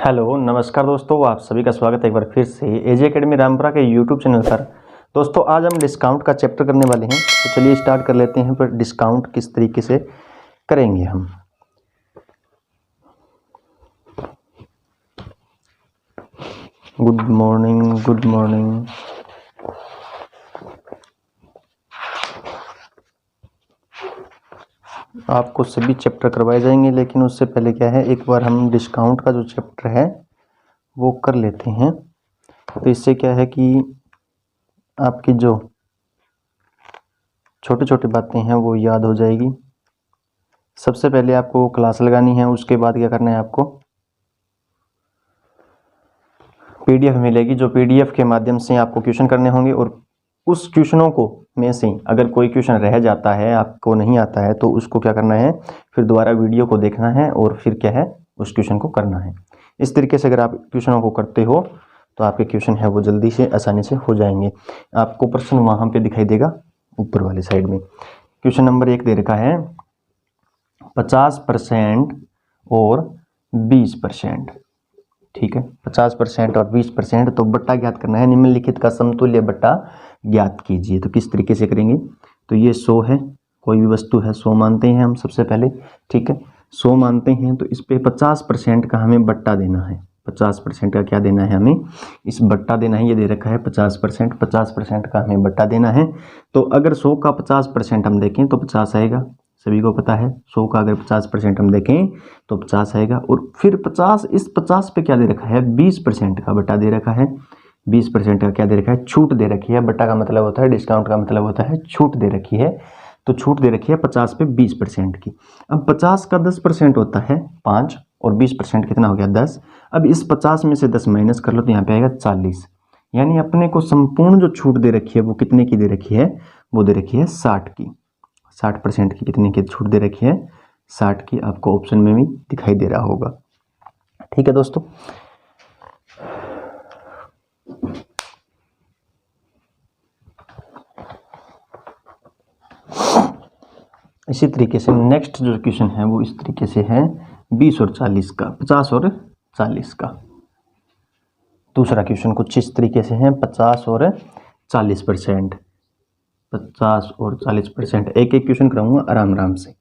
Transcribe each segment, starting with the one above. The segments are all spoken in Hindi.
हेलो नमस्कार दोस्तों, आप सभी का स्वागत है एक बार फिर से एजे एकेडमी रामपुरा के यूट्यूब चैनल पर। दोस्तों आज हम डिस्काउंट का चैप्टर करने वाले हैं, तो चलिए स्टार्ट कर लेते हैं। पर डिस्काउंट किस तरीके से करेंगे हम। Good morning. आपको सभी चैप्टर करवाए जाएंगे, लेकिन उससे पहले क्या है, एक बार हम डिस्काउंट का जो चैप्टर है वो कर लेते हैं। तो इससे क्या है कि आपकी जो छोटी छोटी बातें हैं वो याद हो जाएगी। सबसे पहले आपको क्लास लगानी है, उसके बाद क्या करना है, आपको पीडीएफ मिलेगी। जो पीडीएफ के माध्यम से आपको क्वेश्चन करने होंगे, और उस क्वेश्चनों को में से अगर कोई क्वेश्चन रह जाता है, आपको नहीं आता है, तो उसको क्या करना है, फिर दोबारा वीडियो को देखना है और फिर क्या है, उस क्वेश्चन को करना है। इस तरीके से अगर आप क्वेश्चनों को करते हो तो आपके क्वेश्चन है वो जल्दी से आसानी से हो जाएंगे। आपको प्रश्न वहाँ पे दिखाई देगा ऊपर वाली साइड में। क्वेश्चन नंबर 1 दे रखा है 50% और 20%। ठीक है, 50% और 20%। तो बट्टा ज्ञात करना है। निम्नलिखित का समतुल्य बट्टा ज्ञात कीजिए। तो किस तरीके से करेंगे, तो ये 100 है, कोई भी वस्तु है 100 मानते हैं हम सबसे पहले। ठीक है, 100 मानते हैं, तो इस पे 50% का हमें बट्टा देना है। 50% का क्या देना है हमें, इस बट्टा देना है। ये दे रखा है 50%, 50% का हमें बट्टा देना है। तो अगर 100 का 50% हम देखें तो 50 आएगा, सभी को पता है। 100 का अगर 50% हम देखें तो 50 आएगा। और फिर 50, इस 50 पे क्या दे रखा है, 20% का बट्टा दे रखा है। 20% का क्या दे रखा है, छूट दे रखी है। बट्टा का मतलब होता है, डिस्काउंट का मतलब होता है छूट दे रखी है। तो छूट दे रखी है 50 पे 20% की। अब 50 का 10% होता है 5, और 20% कितना हो गया 10। अब इस 50 में से 10 माइनस कर लो तो यहाँ पे आएगा 40। यानी अपने को संपूर्ण जो छूट दे रखी है वो कितने की दे रखी है, वो दे रखी है 60 की। 60% की कितने की छूट दे रखी है, 60 की। आपको ऑप्शन में भी दिखाई दे रहा होगा। ठीक है दोस्तों, इसी तरीके से नेक्स्ट जो क्वेश्चन है वो इस तरीके से है 20 और 40 का, 50 और 40 का। दूसरा क्वेश्चन कुछ इस तरीके से है 50 और 40%। 50 और 40%। एक एक क्वेश्चन कराऊंगा आराम आराम से।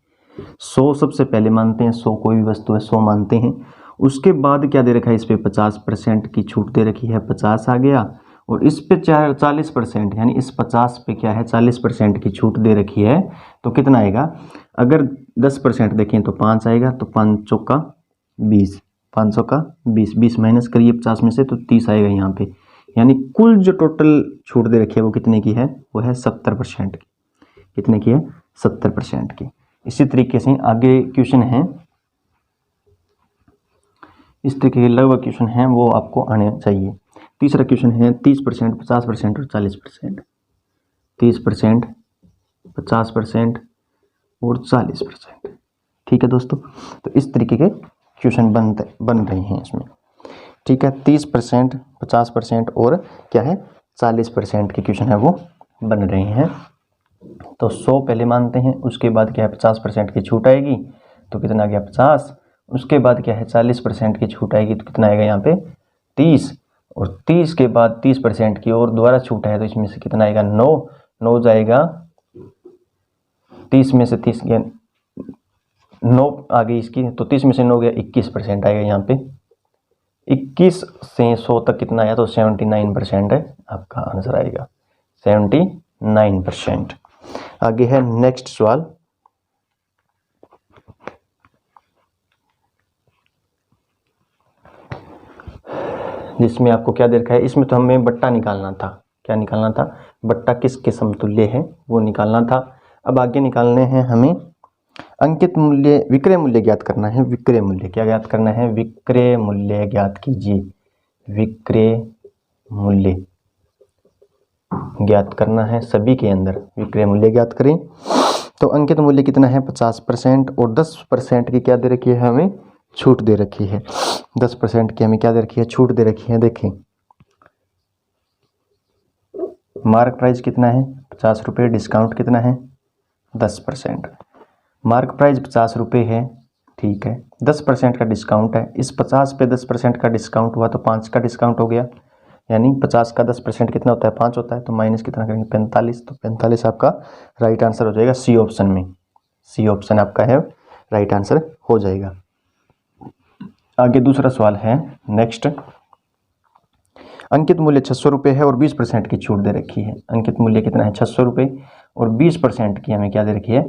100 सबसे पहले मानते हैं, 100 कोई भी वस्तु है 100 मानते हैं। उसके बाद क्या दे रखा है, इस पे 50% की छूट दे रखी है, 50 आ गया। और इस पे 40%, यानी इस 50 पे क्या है 40% की छूट दे रखी है, तो कितना आएगा। अगर 10% देखें तो 5 आएगा, तो 5 का 20, 500 का 20, 20 माइनस करिए 50 में से तो 30 आएगा यहाँ पे। यानी कुल जो टोटल छूट दे रखी है वो कितने की है, वो है 70% की। कितने की है, 70% की। इसी तरीके से आगे क्वेश्चन है, इस तरीके के लगभग क्वेश्चन हैं वो आपको आने चाहिए। तीसरा क्वेश्चन है 30%, 50% और 40%। 30%, 50% और 40%। ठीक है दोस्तों, तो इस तरीके के क्वेश्चन बन रहे हैं इसमें। ठीक है, 30%, 50% और क्या है 40% के क्वेश्चन है वो बन रहे हैं। तो 100 पहले मानते हैं, उसके बाद क्या है 50% की छूट आएगी, तो कितना आ गया 50। उसके बाद क्या है 40% की छूट आएगी, तो कितना आएगा यहाँ पे 30। और 30 के बाद 30% की और दोबारा छूट है, तो इसमें से कितना आएगा 9। 9 जाएगा 30 में से 30 गया 9 आ गई इसकी, तो 30 में से 9 गया 21% आएगा यहाँ पे। 21 से 100 तक कितना आया, तो 79% है आपका आंसर आएगा, 79%। आगे है नेक्स्ट सवाल। जिसमें आपको क्या दे रखा है, इसमें तो हमें बट्टा निकालना था। क्या निकालना था, बट्टा किसके समतुल्य है वो निकालना था। अब आगे निकालने हैं हमें अंकित मूल्य, विक्रय मूल्य ज्ञात करना है। विक्रय मूल्य क्या ज्ञात करना है, विक्रय मूल्य ज्ञात कीजिए। विक्रय मूल्य ज्ञात करना है, सभी के अंदर विक्रय मूल्य ज्ञात करें। तो अंकित मूल्य कितना है 50%, और 10% की क्या दे रखी है हमें, छूट दे रखी है। 10% की हमें क्या दे रखी है, छूट दे रखी है। देखें मार्क प्राइस कितना है 50 रुपये, डिस्काउंट कितना है 10%। मार्क प्राइस 50 रुपये है, ठीक है, 10% का डिस्काउंट है। इस 50 पे 10% का डिस्काउंट हुआ तो 5 का डिस्काउंट हो गया, यानी 50 का 10% कितना होता है, 5 होता है। तो माइनस कितना करेंगे, 45। तो 45 आपका राइट आंसर हो जाएगा सी ऑप्शन में। सी ऑप्शन आपका है राइट आंसर हो जाएगा। आगे दूसरा सवाल है नेक्स्ट। अंकित मूल्य 600 रुपये है और 20% की छूट दे रखी है। अंकित मूल्य कितना है, 600 रुपये, और 20% की हमें क्या दे रखी है,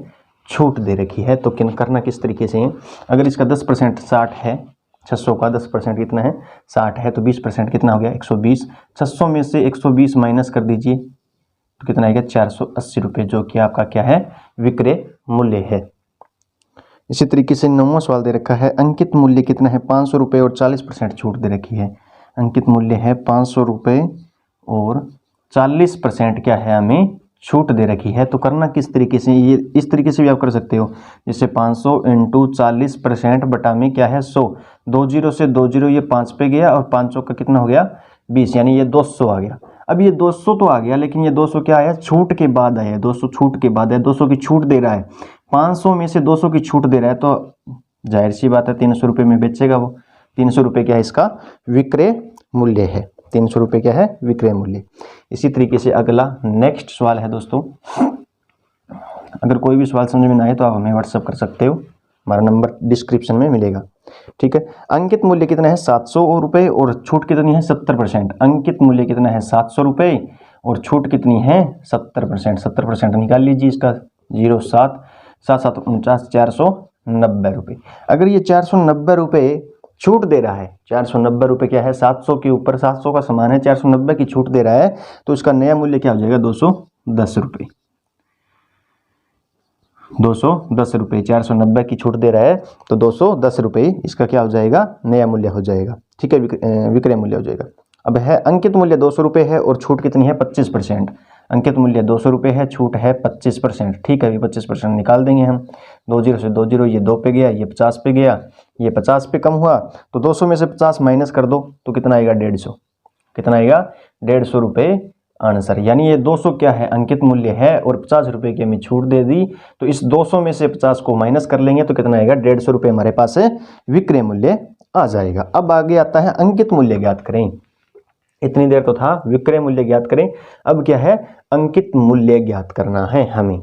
छूट दे रखी है। तो करना किस तरीके से है, अगर इसका 10% 60 है, 600 का 10% कितना है, 60 है, तो 20% कितना हो गया, 120। 600 में से 120 माइनस कर दीजिए तो कितना आएगा, 480 रुपये, जो कि आपका क्या है, विक्रय मूल्य है। इसी तरीके से 9वां सवाल दे रखा है, अंकित मूल्य कितना है, 500 रुपये और 40% छूट दे रखी है। अंकित मूल्य है 500 रुपये और 40% क्या है, हमें छूट दे रखी है। तो करना किस तरीके से, ये इस तरीके से भी आप कर सकते हो, जैसे 500 इंटू 40% बटा में क्या है 100, 2 जीरो से 2 जीरो, ये 5 पे गया और 500 का कितना हो गया 20, यानी ये 200 आ गया। अब ये 200 तो आ गया, लेकिन ये 200 क्या आया, छूट के बाद आया, 200 छूट के बाद है, 200 की छूट दे रहा है, 500 में से 200 की छूट दे रहा है, तो जाहिर सी बात है 300 रुपये में बेचेगा वो। 300 रुपये क्या है, इसका विक्रय मूल्य है। 300 रुपये क्या है, विक्रय मूल्य। इसी तरीके से अगला नेक्स्ट सवाल है दोस्तों। अगर कोई भी सवाल समझ में ना आए तो आप हमें व्हाट्सअप कर सकते हो, हमारा नंबर डिस्क्रिप्शन में मिलेगा, ठीक है। अंकित मूल्य कितना है, 700 रुपये और छूट कितनी है, 70%। अंकित मूल्य कितना है, 700 रुपये और छूट कितनी है, 70%। 70% निकाल लीजिए इसका, 07 7 7 49, 490 रुपये। अगर ये 490 रुपये छूट दे रहा है, 490 रुपये क्या है, 700 के ऊपर 700 का सामान है, 490 की छूट दे रहा है, तो इसका नया मूल्य क्या हो जाएगा, 210 रुपये। 210 रुपये, 490 की छूट दे रहा है तो 210 रुपये इसका क्या हो जाएगा, नया मूल्य हो जाएगा, ठीक है, विक्रय मूल्य हो जाएगा। अब है अंकित मूल्य 200 रुपये है और छूट कितनी है, 25%। अंकित मूल्य 200 रुपये है, छूट है 25%, ठीक है, अभी 25% निकाल देंगे हम। 2 जीरो से 2 जीरो, ये 2 पे गया, ये 50 पे गया, ये 50 पे कम हुआ, तो 200 में से 50 माइनस कर दो तो कितना आएगा, 150। कितना आएगा, 150 रुपये आंसर। यानी ये 200 क्या है, अंकित मूल्य है और 50 रुपये की हमें छूट दे दी, तो इस 200 में से 50 को माइनस कर लेंगे तो कितना आएगा, 150 रुपये हमारे पास विक्रय मूल्य आ जाएगा। अब आगे आता है अंकित मूल्य ज्ञात करें। इतनी देर तो था विक्रय मूल्य ज्ञात करें, अब क्या है, अंकित मूल्य ज्ञात करना है हमें,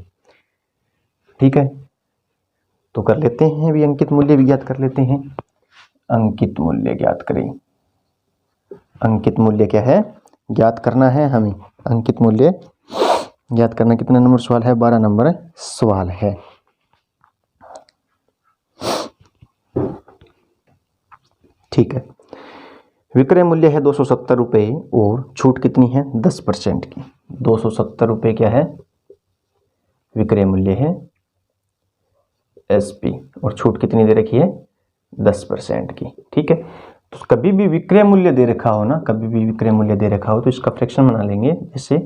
ठीक है। तो कर लेते हैं भी, अंकित मूल्य भी ज्ञात कर लेते हैं। अंकित मूल्य ज्ञात करें। अंकित मूल्य क्या है, ज्ञात करना है हमें। अंकित मूल्य ज्ञात करना, कितना नंबर सवाल है, 12 नंबर सवाल है। ठीक है, विक्रय मूल्य है 270 रुपये और छूट कितनी है, 10% की। 270 रुपये क्या है, विक्रय मूल्य है एसपी, और छूट कितनी दे रखी है, 10% की, ठीक है। तो कभी भी विक्रय मूल्य दे रखा हो ना, कभी भी विक्रय मूल्य दे रखा हो तो इसका फ्रैक्शन बना लेंगे। जैसे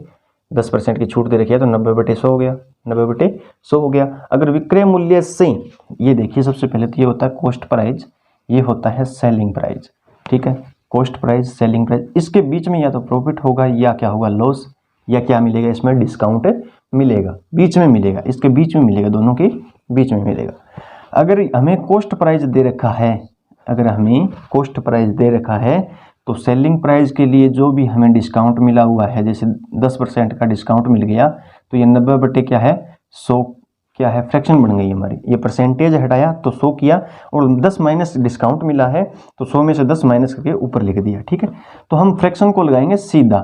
10% की छूट दे रखी है तो 90/100 हो गया, 90/100 हो गया। अगर विक्रय मूल्य से, ये देखिए सबसे पहले तो ये होता है कॉस्ट प्राइस, ये होता है सेलिंग प्राइस, ठीक है। कॉस्ट प्राइस, सेलिंग प्राइस, इसके बीच में या तो प्रॉफिट होगा या क्या होगा, लॉस, या क्या मिलेगा इसमें, डिस्काउंट मिलेगा, बीच में मिलेगा, इसके बीच में मिलेगा, दोनों के बीच में मिलेगा। अगर हमें कॉस्ट प्राइस दे रखा है, अगर हमें कॉस्ट प्राइस दे रखा है तो सेलिंग प्राइस के लिए जो भी हमें डिस्काउंट मिला हुआ है, जैसे 10% का डिस्काउंट मिल गया तो ये 90 क्या है, 100 क्या है, फ्रैक्शन बन गई हमारी। ये परसेंटेज हटाया तो 100 किया, और 10 माइनस डिस्काउंट मिला है तो 100 में से 10 माइनस करके ऊपर लिख दिया, ठीक है। तो हम फ्रैक्शन को लगाएंगे सीधा,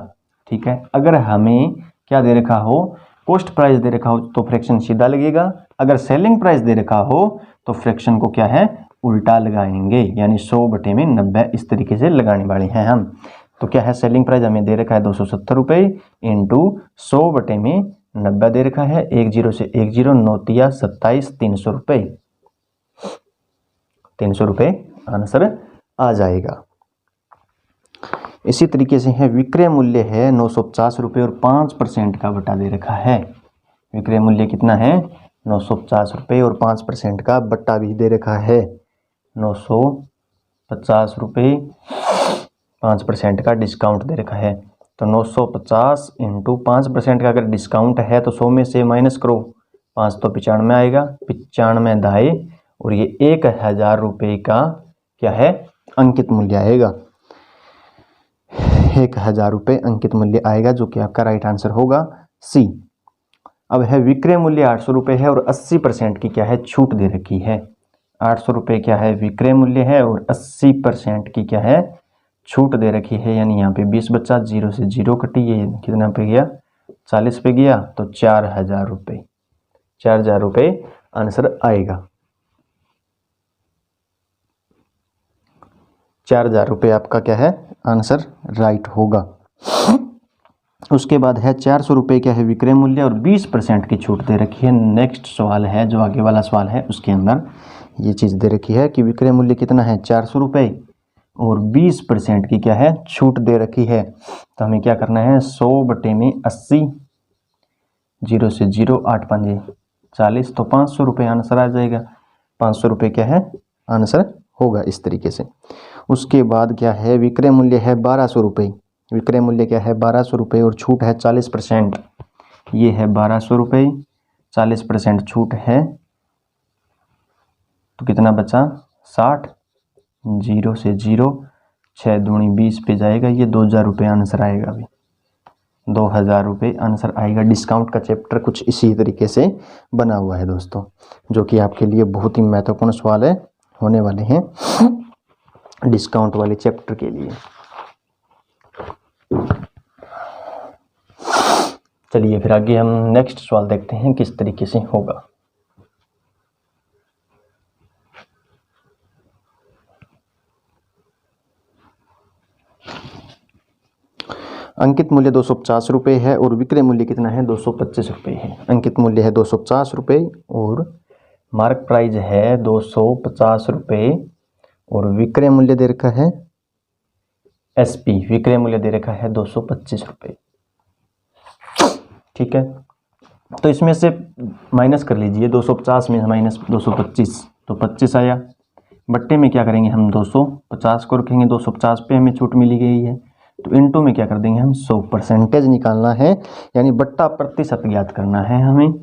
ठीक है। अगर हमें क्या दे रखा हो, कॉस्ट प्राइस दे रखा हो तो फ्रैक्शन सीधा लगेगा, अगर सेलिंग प्राइस दे रखा हो तो फ्रैक्शन को क्या है, उल्टा लगाएंगे, यानी 100/90 इस तरीके से लगाने वाले हैं हम। तो क्या है, सेलिंग प्राइस हमें दे रखा है 270 रुपये इंटू 100/90 दे रखा है, 1 जीरो से 1 जीरो, 9 तिया 27, 300 रुपये, 300 रुपये आंसर आ जाएगा। इसी तरीके से है विक्रय मूल्य है 950 रुपये और 5% का बटा दे रखा है। विक्रय मूल्य कितना है, 950 रुपये और 5% का बट्टा भी दे रखा है। 950 रुपये, 5% का डिस्काउंट दे रखा है, तो 950 इंटू 5% का अगर डिस्काउंट है तो 100 में से माइनस करो, 5 तो 95 आएगा, 95 दाए और ये 1000 रुपये का क्या है, अंकित मूल्य आएगा। 1000 रुपये अंकित मूल्य आएगा, जो कि आपका राइट आंसर होगा सी। अब है विक्रय मूल्य 800 रुपये है और 80% की क्या है, छूट दे रखी है। 800 रुपये क्या है, विक्रय मूल्य है और 80% की क्या है, छूट दे रखी है। यानी यहाँ पे 20 बचा, 0 से 0 कटी, ये कितना पे गया, 40 पे गया, तो 4000 रुपये, 4000 रुपये आंसर आएगा। 4000 रुपये आपका क्या है, आंसर राइट होगा। उसके बाद है 400 रुपये क्या है, विक्रय मूल्य और 20% की छूट दे रखी है। नेक्स्ट सवाल है, जो आगे वाला सवाल है, उसके अंदर ये चीज़ दे रखी है कि विक्रय मूल्य कितना है, 400 रुपये और 20% की क्या है, छूट दे रखी है। तो हमें क्या करना है, 100/80, 0 से 0, 8 5 40, तो 500 रुपये आंसर आ जाएगा। 500 रुपये क्या है, आंसर होगा इस तरीके से। उसके बाद क्या है, विक्रय मूल्य है 1200 रुपये, विक्रय मूल्य क्या है 1200 रुपये और छूट है 40%। ये है 1200 रुपये, 40% छूट है, तो कितना बचा, 60, 0 से 0, 6 दूनी 20 पे जाएगा, ये 2000 रुपये आंसर आएगा। अभी 2000 रुपये आंसर आएगा। डिस्काउंट का चैप्टर कुछ इसी तरीके से बना हुआ है दोस्तों, जो कि आपके लिए बहुत ही महत्वपूर्ण सवाल है होने वाले हैं डिस्काउंट वाले चैप्टर के लिए। चलिए फिर आगे हम नेक्स्ट सवाल देखते हैं किस तरीके से होगा। अंकित मूल्य 250 रुपये है और विक्रय मूल्य कितना है, 225 रुपये है। अंकित मूल्य है 250 रुपये और मार्क प्राइस है 250 रुपये और विक्रय मूल्य दे रखा है एसपी, विक्रय मूल्य दे रखा है 225 रुपये। ठीक है, तो इसमें से माइनस कर लीजिए, 250 में माइनस 225, तो 25 आया। बट्टे में क्या करेंगे हम, 250 को रखेंगे, 250 पे हमें छूट मिली गई है, तो इनटू में क्या कर देंगे हम, 100 परसेंटेज निकालना है, यानी बट्टा प्रतिशत ज्ञात करना है हमें।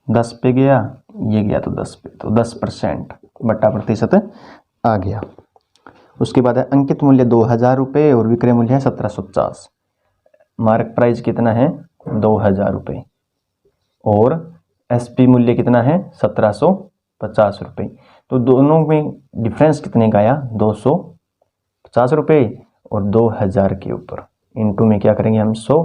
10 पे गया, ये गया तो 10 पे, तो 10% बट्टा प्रतिशत आ गया। उसके बाद है अंकित मूल्य 2000 रुपये और विक्रय मूल्य है 1750। मार्क प्राइस कितना है, 2000 रुपये और एसपी मूल्य कितना है, 1750 रुपये। तो दोनों में डिफरेंस कितने का आया, 250 रुपये और 2000 के ऊपर, इनटू में क्या करेंगे हम, 100,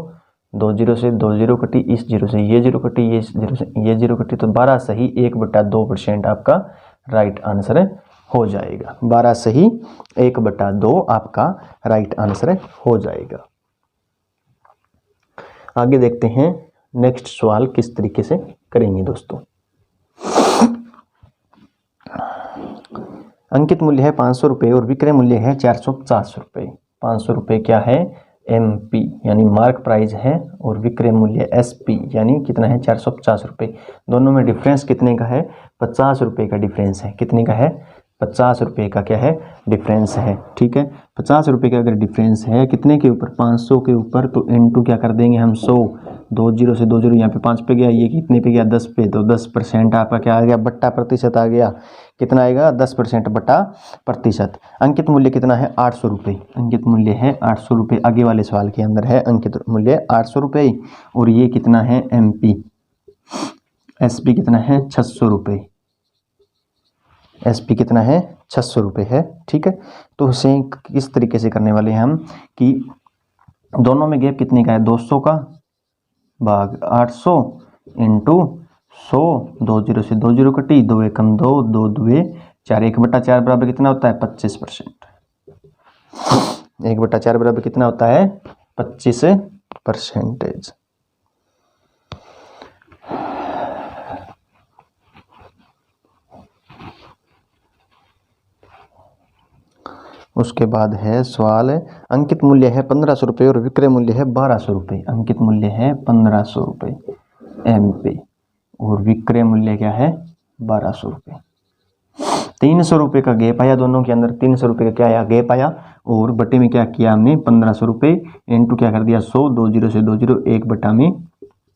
2 0 से 2 0 कटी, इस 0 से ये 0 कटी, ये 0 से ये 0 कटी, तो 12 सही 1/2% आपका राइट आंसर हो जाएगा। 12 सही 1/2 आपका राइट आंसर हो जाएगा। आगे देखते हैं नेक्स्ट सवाल किस तरीके से करेंगे दोस्तों। अंकित मूल्य है 500 रुपये और विक्रय मूल्य है 450 रुपये। 500 रुपये क्या है, एमपी यानी मार्क प्राइस है, और विक्रय मूल्य एसपी यानी कितना है, 450 रुपये। दोनों में डिफरेंस कितने का है, 50 रुपये का डिफरेंस है। कितने का है, 50 रुपये का क्या है, डिफरेंस है। ठीक है, 50 रुपये का अगर डिफरेंस है कितने के ऊपर, 500 के ऊपर, तो इनटू क्या कर देंगे हम, 100, 2 0 से 2 0, यहाँ पे 5 पे गया, ये कितने पे गया, 10 पे, तो 10% आपका क्या आ गया, बट्टा प्रतिशत आ गया। कितना आएगा, 10% बट्टा प्रतिशत। अंकित मूल्य कितना है, 800 रुपये। अंकित मूल्य है 800 रुपये। आगे वाले सवाल के अंदर है अंकित मूल्य 800 रुपये और ये कितना है, एमपी। एसपी कितना है, 600 रुपये। एसपी कितना है, 600 रुपये है। ठीक है, तो इसे किस तरीके से करने वाले हैं हम कि दोनों में गैप कितने का है, 200 का भाग 800 इंटू 100, 2 0 से 2 0 कटी, 2 एकम 2, 2 2 4, 1/4 बराबर कितना होता है, 25%। 1/4 बराबर कितना होता है, 25%। उसके बाद है सवाल, अंकित मूल्य है 1500 रुपये और विक्रय मूल्य है 1200 रुपये। अंकित मूल्य है 1500 रुपये एमपी और विक्रय मूल्य क्या है, 1200 रुपये। 300 रुपये का गैप आया दोनों के अंदर, 300 रुपये का क्या आया, गैप आया, और बट्टे में क्या किया हमने, 1500 रुपये इंटू क्या कर दिया, 100, 2 0 से 2 0, 1/2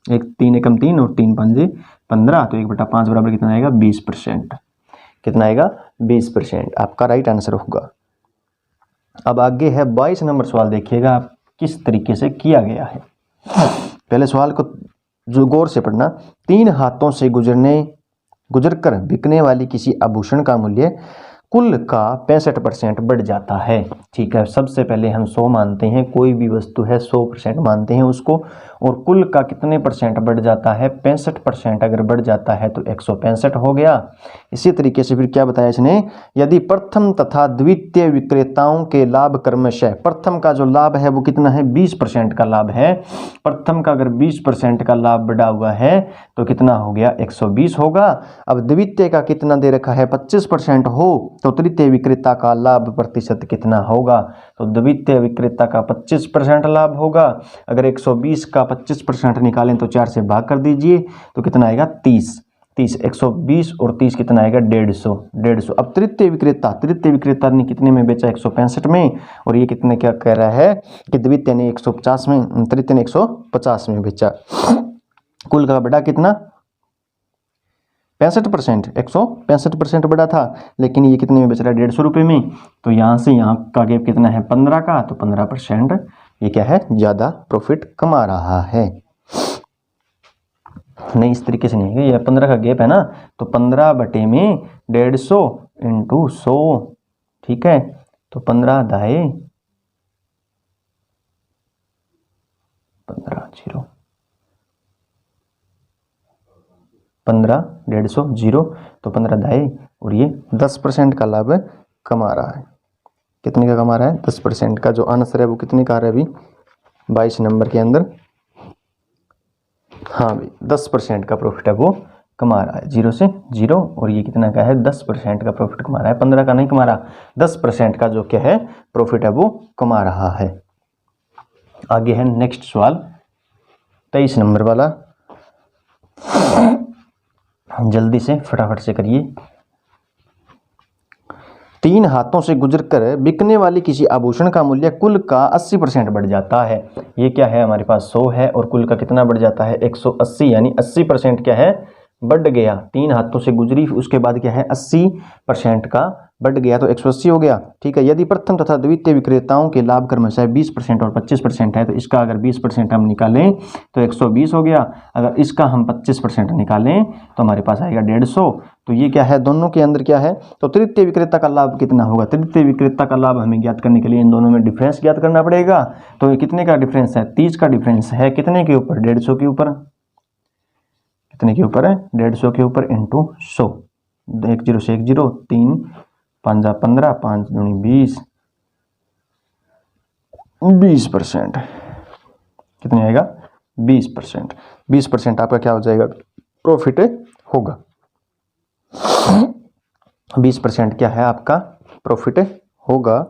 एक 3 एकम 3 और 3 पंजे 15, तो 1/5 बराबर कितना आएगा 20%। कितना आएगा 20%, आपका राइट आंसर होगा। अब आगे है 22 नंबर सवाल, देखिएगा आप किस तरीके से किया गया है। पहले सवाल को जो गौर से पढ़ना। 3 हाथों से गुजरकर बिकने वाली किसी आभूषण का मूल्य कुल का 65% बढ़ जाता है। ठीक है, सबसे पहले हम 100 मानते हैं, कोई भी वस्तु है 100% मानते हैं उसको, और कुल का कितने परसेंट बढ़ जाता है 65%। अगर बढ़ जाता है तो 165 हो गया। इसी तरीके से फिर क्या बताया इसने, यदि प्रथम तथा द्वितीय विक्रेताओं के लाभ क्रमशः, प्रथम का जो लाभ है वो कितना है 20% का लाभ है, प्रथम का अगर 20% का लाभ बढ़ा हुआ है तो कितना हो गया 120 होगा। अब द्वितीय का कितना दे रखा है 25% हो तो तृतीय विक्रेता का लाभ प्रतिशत कितना होगा, तो द्वितीय विक्रेता का 25% लाभ होगा। अगर 120 का 25% निकालें तो 4 से भाग कर दीजिए तो कितना आएगा 30। 120 और 30 कितना आएगा 150। अब तृतीय विक्रेता ने कितने में बेचा 165 में, और ये कितने क्या कह रहा है कि द्वितीय ने 150 में, तृतीय ने 150 में बेचा। कुल का बढ़ा कितना 65%, 165% बढ़ा था, लेकिन ये कितने में बेच रहा है 150 रुपये में। तो यहाँ से यहाँ का गैप कितना है 15 का, तो 15% ये क्या है ज़्यादा प्रॉफिट कमा रहा है। नहीं, इस तरीके से नहीं है, ये 15 का गैप है ना, तो 15 बटे में 150 इंटू 100, ठीक है, तो 15 दाए 15 150 0, तो 15 दाए, और ये 10% का लाभ कमा रहा है। कितने का कमा रहा है 10% का। जो आंसर है वो कितने का आ रहा है अभी 22 नंबर के अंदर, हाँ भाई 10% का प्रॉफिट है वो कमा रहा है, 0 से 0, और ये कितना का है 10% का प्रॉफिट कमा रहा है, 15 का नहीं कमा रहा, 10% का जो क्या है प्रॉफिट है वो कमा रहा है। आगे है नेक्स्ट सवाल 23 नंबर वाला, जल्दी से फटाफट से करिए। 3 हाथों से गुजरकर बिकने वाली किसी आभूषण का मूल्य कुल का 80% बढ़ जाता है। ये क्या है हमारे पास 100 है, और कुल का कितना बढ़ जाता है 180, यानी 80% क्या है बढ़ गया। 3 हाथों से गुजरी, उसके बाद क्या है 80% का बढ़ गया, तो 180 हो गया। ठीक है, यदि प्रथम तथा द्वितीय विक्रेताओं के लाभ क्रमशः 20% और 25% है, तो इसका अगर 20% हम निकालें तो 120 हो गया। अगर इसका हम 25% निकालें तो हमारे पास आएगा 150। तो ये क्या है दोनों के अंदर क्या है, तो तृतीय विक्रेता का लाभ कितना होगा, तृतीय विक्रेता का लाभ हमें ज्ञात करने के लिए इन दोनों में डिफरेंस ज्ञात करना पड़ेगा। तो ये कितने का डिफरेंस है 30 का डिफरेंस है, कितने के ऊपर 150 के ऊपर, कितने के ऊपर है 150 के ऊपर इंटू 100, 1 0 से 1 0, 3 5 15, 5 दूनी 20, 20% कितने आएगा 20%। 20% आपका क्या हो जाएगा प्रॉफिट होगा। 20% क्या है आपका प्रॉफिट होगा।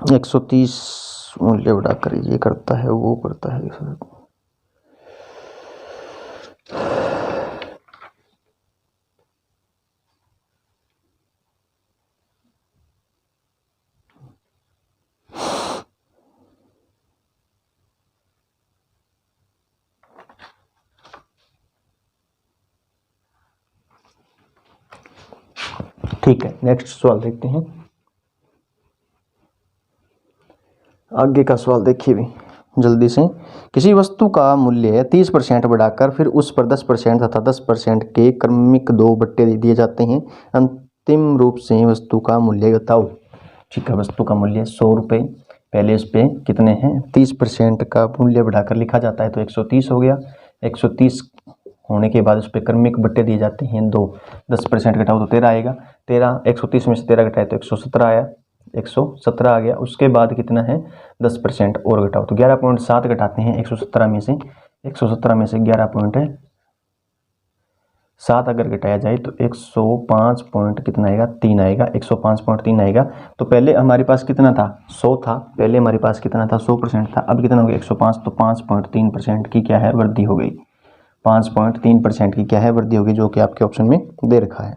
एक 130 मूल्य बढ़ाकर ये करता है वो करता है। ठीक है, नेक्स्ट सवाल देखते हैं। आगे का सवाल देखिए भी जल्दी से। किसी वस्तु का मूल्य 30% बढ़ाकर फिर उस पर 10% तथा 10% के क्रमिक 2 बट्टे दिए जाते हैं। अंतिम रूप से वस्तु का मूल्य बताओ। ठीक है, वस्तु का मूल्य 100 रुपये, पहले इस पे कितने हैं 30% का मूल्य बढ़ाकर लिखा जाता है, तो 130 हो गया। 130 होने के बाद उस पर क्रमिक बट्टे दिए जाते हैं 2। 10% घटाओ तो 13 आएगा। 130 में से 13 घटाए तो 117 आया, 117 आ गया। उसके बाद कितना है, 10% और घटाओ तो 11.7 घटाते हैं 117 में से। 117 में से 11.7 अगर घटाया जाए तो 105 पॉइंट कितना आएगा, 3 आएगा। 105.3 आएगा। तो पहले हमारे पास कितना था, 100 था। पहले हमारे पास कितना था, 100% था। अब कितना हो गया, 105। तो 5.3% की क्या है, वृद्धि हो गई। 5.3% की क्या है, वृद्धि होगी, जो कि आपके ऑप्शन में दे रखा है।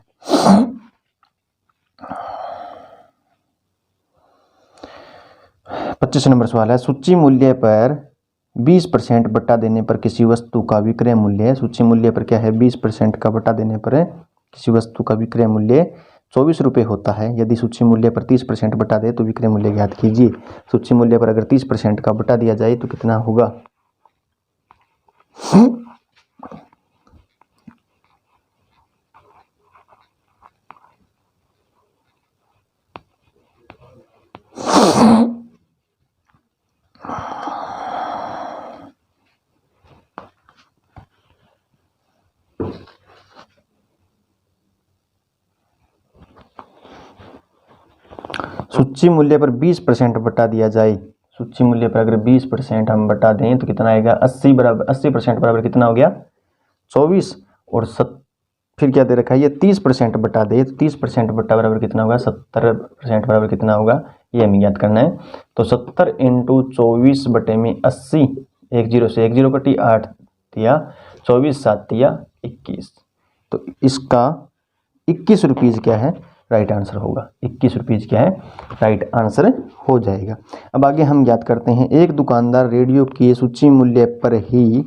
25 नंबर सवाल है, सूची मूल्य पर 20% बट्टा देने पर किसी वस्तु का विक्रय मूल्य, सूची मूल्य पर क्या है, 20% का बट्टा देने पर किसी वस्तु का विक्रय मूल्य 24 रुपये होता है। यदि सूची मूल्य पर 30% बट्टा दे तो विक्रय मूल्य ज्ञात कीजिए। सूची मूल्य पर अगर 30% का बट्टा दिया जाए तो कितना होगा, सूची मूल्य पर 20% बटा दिया जाए, सूची मूल्य पर अगर 20% हम बटा दें तो कितना आएगा, 80% बराबर कितना हो गया, 24। और फिर क्या दे रखा है, ये 30% बटा दे तो 30% बटा बराबर कितना होगा, 70% बराबर कितना होगा, ये हमें याद करना है। तो 70 × 24 बटे में 80, 1 0 से 1 0 कटी, 8 दिया 24, 7 दिया 21। तो इसका 21 रुपीज़ क्या है, राइट आंसर होगा। 21 रुपीज़ क्या है, राइट आंसर हो जाएगा। अब आगे हम याद करते हैं, एक दुकानदार रेडियो के सूची मूल्य पर ही,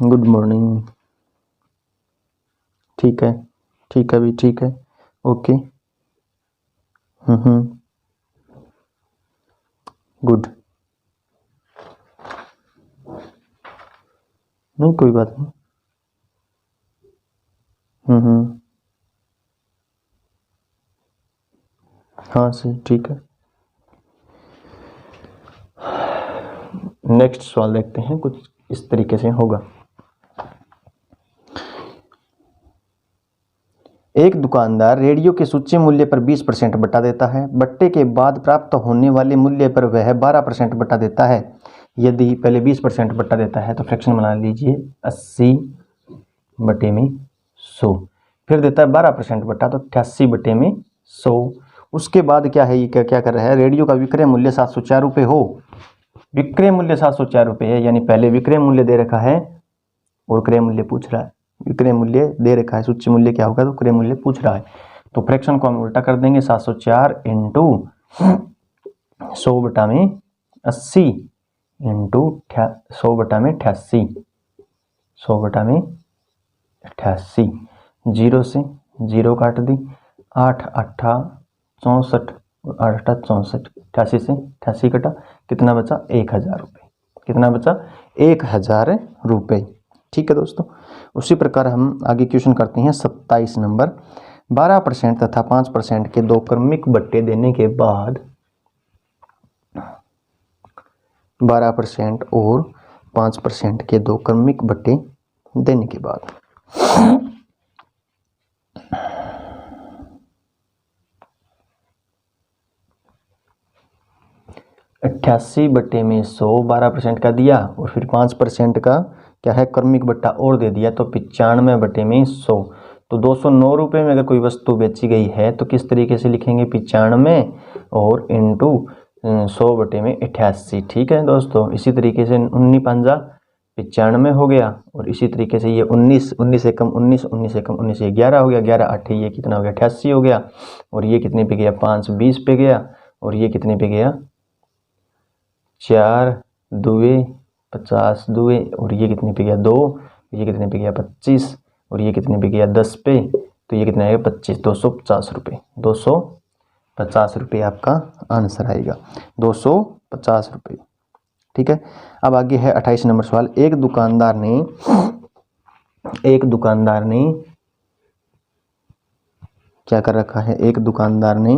गुड मॉर्निंग, ठीक है, ठीक है भी, ठीक है, ओके, गुड, नहीं कोई बात नहीं, हाँ सही, ठीक है। नेक्स्ट सवाल देखते हैं, कुछ इस तरीके से होगा। एक दुकानदार रेडियो के सूची मूल्य पर 20% बटा देता है। बट्टे के बाद प्राप्त होने वाले मूल्य पर वह 12% बटा देता है। यदि पहले 20% बटा देता है तो फ्रैक्शन बना लीजिए, 80 बटे में 100, फिर देता है 12% बटा तो 88 बटे में 100। उसके बाद क्या है, ये क्या कर रहा है, रेडियो का विक्रय मूल्य 704 रुपये हो, विक्रय मूल्य 704 रुपये है, यानी पहले विक्रय मूल्य दे रखा है और क्रय मूल्य पूछ रहा है। विक्रय मूल्य दे रखा है, सूची मूल्य क्या होगा, तो क्रय मूल्य पूछ रहा है। तो फ्रैक्शन को हम उल्टा कर देंगे, 704 × 100 बटा में 80 × 100 बटा में 88, 100 बटा में 88, 0 से 0 काट दी, 8 8 64, 8 8 64, 88 से 88 कटा, कितना बचा, 1000 रुपये, कितना बचा, 1000 रुपये। ठीक है दोस्तों, उसी प्रकार हम आगे क्वेश्चन करते हैं 27 नंबर। 12% तथा 5% के दो क्रमिक बट्टे देने के बाद, 12% और 5% के दो क्रमिक बट्टे देने के बाद 88 बट्टे में 100, 12% का दिया और फिर 5% का क्या है, क्रमिक बट्टा और दे दिया, तो 95 बटे में 100। तो 209 रुपये में अगर कोई वस्तु बेची गई है तो किस तरीके से लिखेंगे, 95 और इंटू 100 बटे में 88। ठीक है दोस्तों, इसी तरीके से 19 5 95 हो गया, और इसी तरीके से ये 19, 19 एकम 19, 19 एकम 19, ये 11 हो गया, 11 8 ये कितना हो गया, 88 हो गया। और ये कितने पे गया, 5 20 पे गया, और ये कितने पे गया, 4 2 50 2, और ये कितने पे गया, 2, ये कितने पे गया, 25, और ये कितने पे गया, 10 पे, तो ये कितना आएगा, 25, 250 रुपये, 250 रुपये आपका आंसर आएगा, 250 रुपये। ठीक है, अब आगे है 28 नंबर सवाल। एक दुकानदार ने क्या कर रखा है, एक दुकानदार ने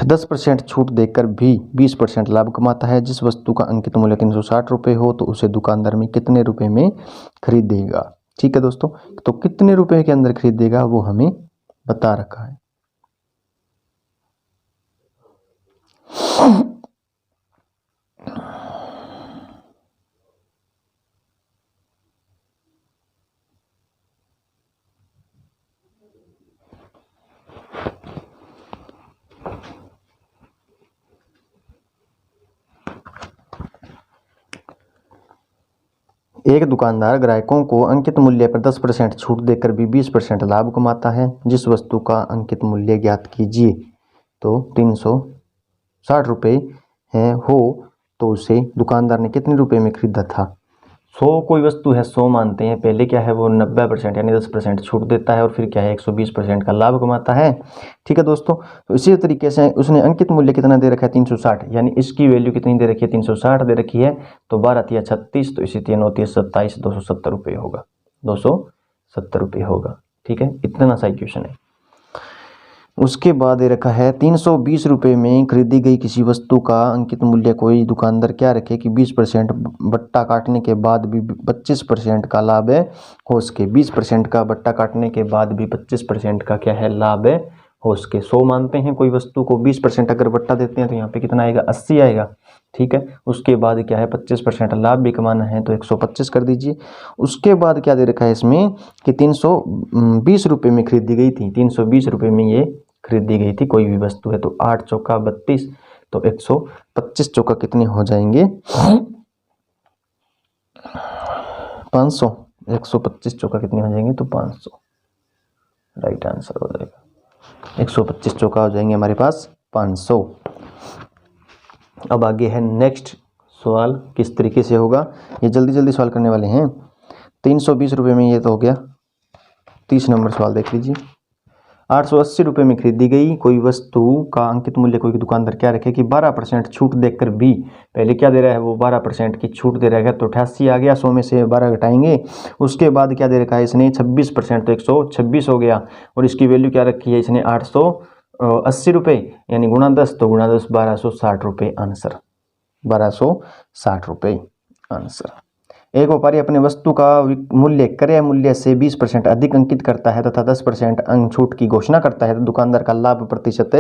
10% छूट देकर भी 20% लाभ कमाता है। जिस वस्तु का अंकित मूल्य 360 रुपये हो तो उसे दुकानदार में कितने रुपए में खरीदेगा। ठीक है दोस्तों, तो कितने रुपए के अंदर खरीदेगा वो हमें बता रखा है। एक दुकानदार ग्राहकों को अंकित मूल्य पर 10% छूट देकर भी 20% लाभ कमाता है। जिस वस्तु का अंकित मूल्य ज्ञात कीजिए। तो 360 रुपये है हो तो उसे दुकानदार ने कितने रुपए में खरीदा था। 100 कोई वस्तु है, 100 मानते हैं, पहले क्या है वो 90% यानी 10% छूट देता है और फिर क्या है 120% का लाभ कमाता है। ठीक है दोस्तों, तो इसी तरीके से उसने अंकित मूल्य कितना दे रखा है 360, यानी इसकी वैल्यू कितनी दे रखी है 360 दे रखी है। तो 12 तिया 36, तो इसी 3 होती है 27, 270 रुपये होगा, 270 रुपये होगा। ठीक है, इतना सा क्वेश्चन है। उसके बाद दे रखा है 320 रुपये में खरीदी गई किसी वस्तु का अंकित मूल्य कोई दुकानदार क्या रखे कि 20% बट्टा काटने के बाद भी 25% का लाभ है हो सके। 20% का बट्टा काटने के बाद भी 25% का क्या है लाभ है हो सके। 100 मानते हैं कोई वस्तु को, 20% अगर बट्टा देते हैं तो यहाँ पे कितना आएगा 80 आएगा। ठीक है, उसके बाद क्या है 25% लाभ भी कमाना है तो 125 कर दीजिए। उसके बाद क्या दे रखा है इसमें कि 320 रुपये में खरीदी गई थी, 320 रुपये में ये खरीदी गई थी कोई भी वस्तु है। तो 8 चौका 32, तो 125 चौका कितने हो जाएंगे 500। 125 चौका कितने हो जाएंगे तो 500, राइट आंसर हो जाएगा। 125 चौका हो जाएंगे हमारे पास 500। अब आगे है नेक्स्ट सवाल, किस तरीके से होगा, ये जल्दी जल्दी सवाल करने वाले हैं। 320 रुपये में ये तो हो गया। 30 नंबर सवाल देख लीजिए। 880 रुपये में खरीदी गई कोई वस्तु का अंकित मूल्य कोई दुकानदार क्या रखे कि 12% छूट देकर भी, पहले क्या दे रहा है वो 12% की छूट दे रहा है तो 88 आ गया, 100 में से 12 घटाएंगे। उसके बाद क्या दे रखा है इसने 26%, तो 126 हो गया। और इसकी वैल्यू क्या रखी है इसने 880 रुपये, यानी गुणा 10, तो गुणा 10 1260 रुपये आंसर, 1260 रुपये आंसर। एक व्यापारी अपने वस्तु का मूल्य क्रय मूल्य से 20% अधिक अंकित करता है तथा 10% अंक छूट की घोषणा करता है तो दुकानदार का लाभ प्रतिशत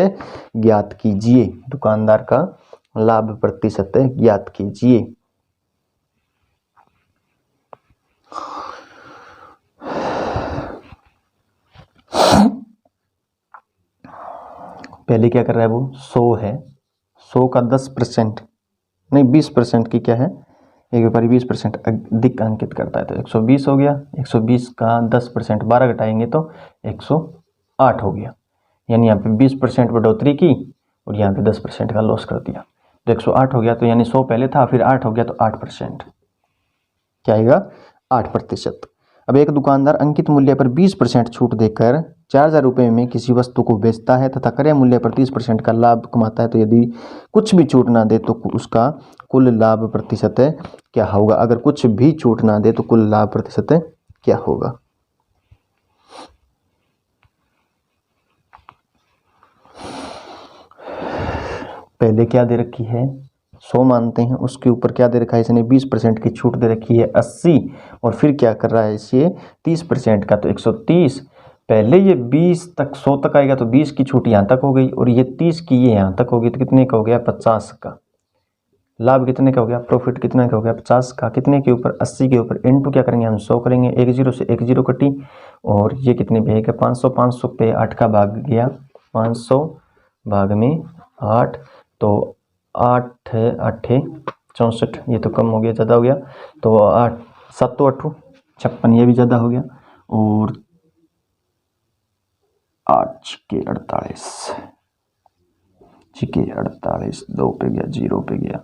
ज्ञात कीजिए। दुकानदार का लाभ प्रतिशत ज्ञात कीजिए। पहले क्या कर रहा है वो 100 है, 100 का 10% नहीं 20% की क्या है, एक व्यापारी 20% अधिक अंकित करता है तो 120 हो गया। 120 का 10% 12 घटाएंगे तो 108 हो गया, यानी यहाँ पे 20% बढ़ोतरी की और यहाँ पे 10% का लॉस कर दिया तो 108 हो गया। तो यानी 100 पहले था फिर 8 हो गया तो 8%, क्या आएगा 8%। अब एक दुकानदार अंकित मूल्य पर 20% छूट देकर 4000 रुपये में किसी वस्तु को बेचता है तथा क्रय मूल्य पर 30% का लाभ कमाता है तो यदि कुछ भी छूट ना दे तो उसका कुल लाभ प्रतिशत क्या होगा। अगर कुछ भी छूट ना दे तो कुल लाभ प्रतिशत क्या होगा। पहले क्या दे रखी है 100 मानते हैं, उसके ऊपर क्या दे रखा है इसने 20% की छूट दे रखी है 80, और फिर क्या कर रहा है इसे 30% का तो 130। पहले ये 20 तक 100 तक आएगा तो 20 की छूट यहाँ तक हो गई और ये 30 की ये यहाँ तक होगी तो कितने का हो गया 50 का। लाभ कितने का हो गया, प्रॉफिट कितने का हो गया 50 का। कितने के ऊपर 80 के ऊपर, इनटू क्या करेंगे हम 100 करेंगे, एक जीरो से एक जीरो कटी और ये कितने पे है 500, 500 पे 8 का भाग गया, 500 भाग में 8 तो 8 8 64, ये तो कम हो गया ज़्यादा हो गया तो 8 7 8 56, ये भी ज़्यादा हो गया और 8 के 48, 6 के 48, 2 पे गया 0 पे गया,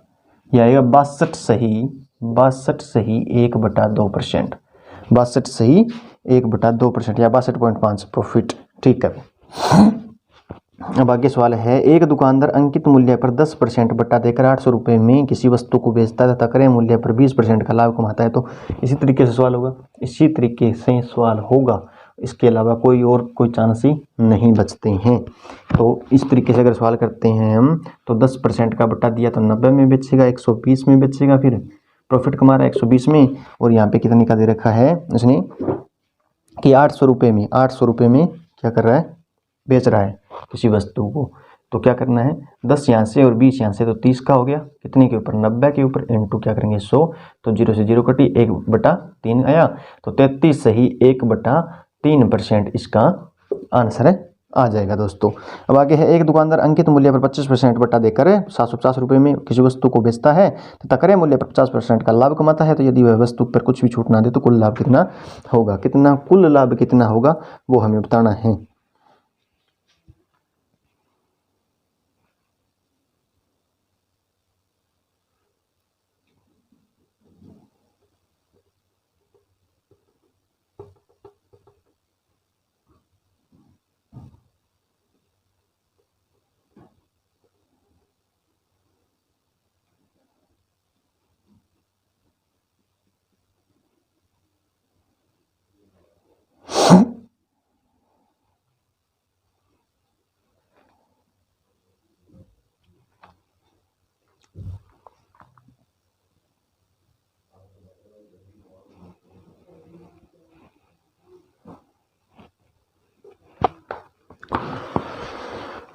यह आएगा 62 सही, 62 सही 1/2%, 62 सही 1/2% या 62.5 प्रॉफिट। ठीक है, अब आगे सवाल है एक दुकानदार अंकित मूल्य पर 10% बट्टा देकर 800 रुपये में किसी वस्तु को बेचता है तथा क्रय मूल्य पर 20% का लाभ कमाता है तो इसी तरीके से सवाल होगा, इसी तरीके से सवाल होगा। इसके अलावा कोई और कोई चांस ही नहीं बचते हैं। तो इस तरीके से अगर सवाल करते हैं हम तो 10% का बट्टा दिया तो 90 में बेचेगा, 120 में बेचेगा, फिर प्रॉफिट कमा रहा है 120 में, और यहाँ पे कितने का दे रखा है उसने कि 800 रुपये में, 800 रुपये में क्या कर रहा है, बेच रहा है किसी वस्तु को। तो क्या करना है, 10 यहाँ से और 20 यहाँ से, तो 30 का हो गया, कितने के ऊपर, 90 के ऊपर, इनटू क्या करेंगे 100, तो 0 से 0 कटी, 1/3 आया, तो 33 सही 1/3% इसका आंसर आ जाएगा दोस्तों। अब आगे है, एक दुकानदार अंकित मूल्य पर 25% बट्टा देकर 750 रुपये में किसी वस्तु को बेचता है तथा क्रय मूल्य पर 50% का लाभ कमाता है, तो यदि वह वस्तु पर कुछ भी छूट ना दे तो कुल लाभ कितना होगा, कितना कुल लाभ कितना होगा वो हमें बताना है।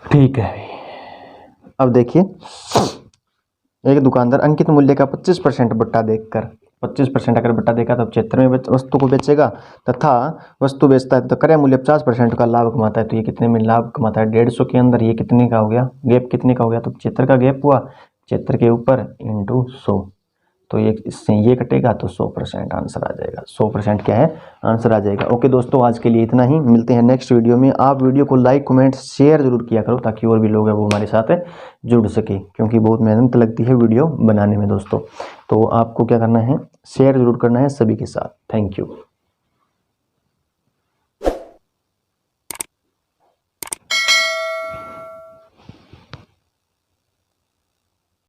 ठीक है, अब देखिए, एक दुकानदार अंकित मूल्य का 25% बट्टा देकर, 25% अगर बट्टा देगा तो 75 में वस्तु को बेचेगा तथा वस्तु बेचता है तो क्रय मूल्य 50% का लाभ कमाता है, तो ये कितने में लाभ कमाता है, 150 के अंदर, ये कितने का हो गया, गैप कितने का हो गया, तो 75 का गैप हुआ, 75 के ऊपर इंटू 100, तो ये इससे ये कटेगा तो 100% आंसर आ जाएगा, 100% क्या है आंसर आ जाएगा। ओके दोस्तों, आज के लिए इतना ही, मिलते हैं नेक्स्ट वीडियो में। आप वीडियो को लाइक कमेंट शेयर जरूर किया करो ताकि और भी लोग हैं वो हमारे साथ जुड़ सके, क्योंकि बहुत मेहनत लगती है वीडियो बनाने में दोस्तों। तो आपको क्या करना है, शेयर जरूर करना है सभी के साथ। Thank you.